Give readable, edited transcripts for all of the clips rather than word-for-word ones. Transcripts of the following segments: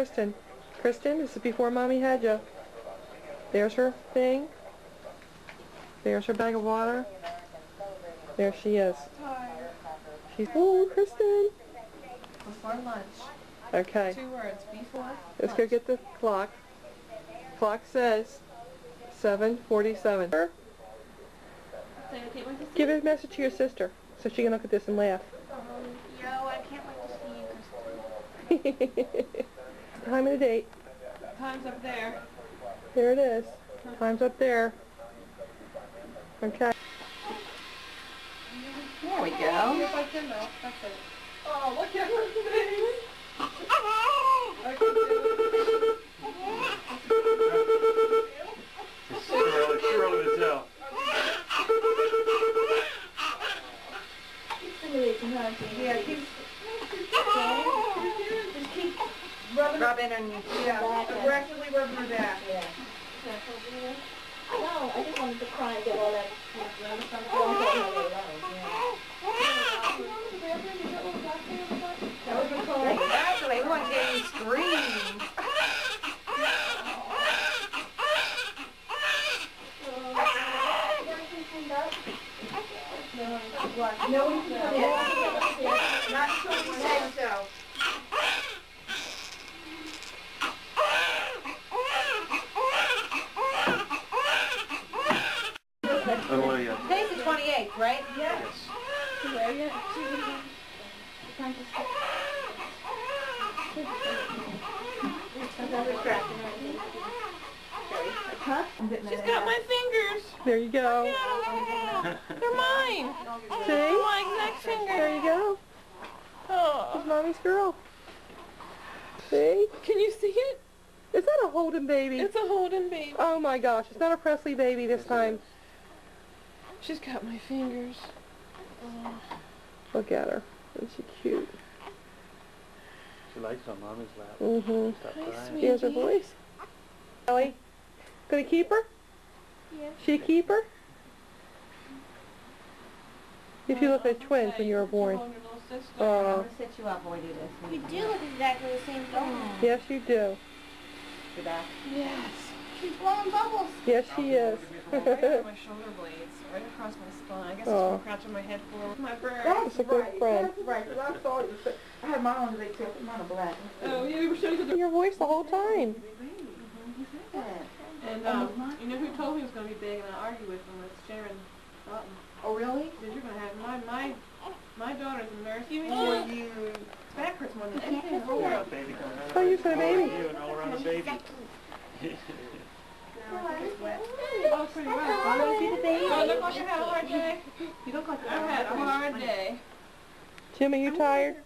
Kristen, this is before Mommy had you. There's her thing. There's her bag of water. There she is. She's, oh, Kristen. Before lunch. Okay. 2 words, before Let's go get the clock. Clock says 7:47. Give a message to your sister so she can look at this and laugh. Yo, I can't wait to see you, Kristen. Time and a date. Time's up there. There it is. Time's up there. Okay. There we go. Oh, look at her face. It's early to tell. Yeah, keep rubbing and aggressively rubbing her back. Yeah. No, I just wanted to cry and get all that. Actually, we want to hear you scream. No, not until you say so. Hallelujah. Today's the 28th, right? yeah. Yes. Huh? She's got my fingers. There you go. Yeah, they're mine. See? My exact finger. There you go. Oh. It's Mommy's girl. See? Can you see it? Is that a Holden baby? It's a Holden baby. Oh my gosh, it's not a Presley baby this time. She's got my fingers. Oh. Look at her. Isn't she cute? She likes on Mommy's lap. Mm-hmm. Stop Hi, crying. sweetie. Here's her voice. Ellie, gonna keep her? Yeah. She a keeper? If you look at twins when you were born. Oh, Set you up, boy, do this. You do look exactly the same thing. yes you do. Your back. Yes. She's blowing bubbles. Yes she is. Right on my shoulder blades, right across my spine. I guess Oh. it's from crouching my head forward. My bird. That's a good friend. That's right, because I saw you. I had my own today too. Mine are black. Oh, yeah, we were showing you Your voice the whole time. And, you know who told me it was going to be big, and I argued with him, was Sharon Button. Oh, really? Because you're going to have, my daughter's a nurse. Or you... Back hurts more than anything in the whole world. Baby coming out. Oh, you said a baby. You and all around the baby. Oh, pretty well. I want to be the baby. Oh, look like I had a hard day. You look like I've had a hard day. Jim, are you tired?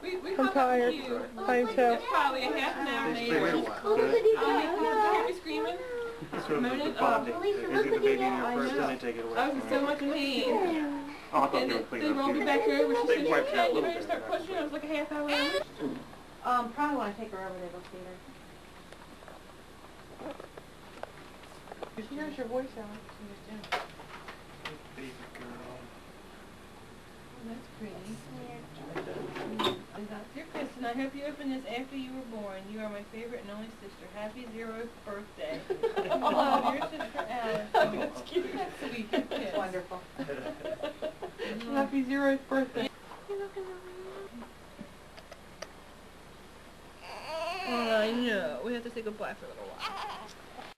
We I'm hung up tired. with you. I am too. It's probably a half an hour Stay away a later. while. Did you hear me screaming? It's sort of like the Minute bonding. off. They get the baby in I there first know. and they take it away. I was in so much pain. Oh, I thought And they were they cleaning up rolled me here. back over. She They said, wiped it out a you little ready to bit. start pushing? I was like a half hour later. Probably want to take her over there, go see her. Here's your voice, Ellen. Baby girl. That's pretty. Dear Kristen, I hope you open this after you were born. You are my favorite and only sister. Happy 0th birthday. Love, your sister Alice. Oh, that's cute. That's sweet. It's wonderful. Happy 0th birthday. Oh, I know. We have to say goodbye for a little while.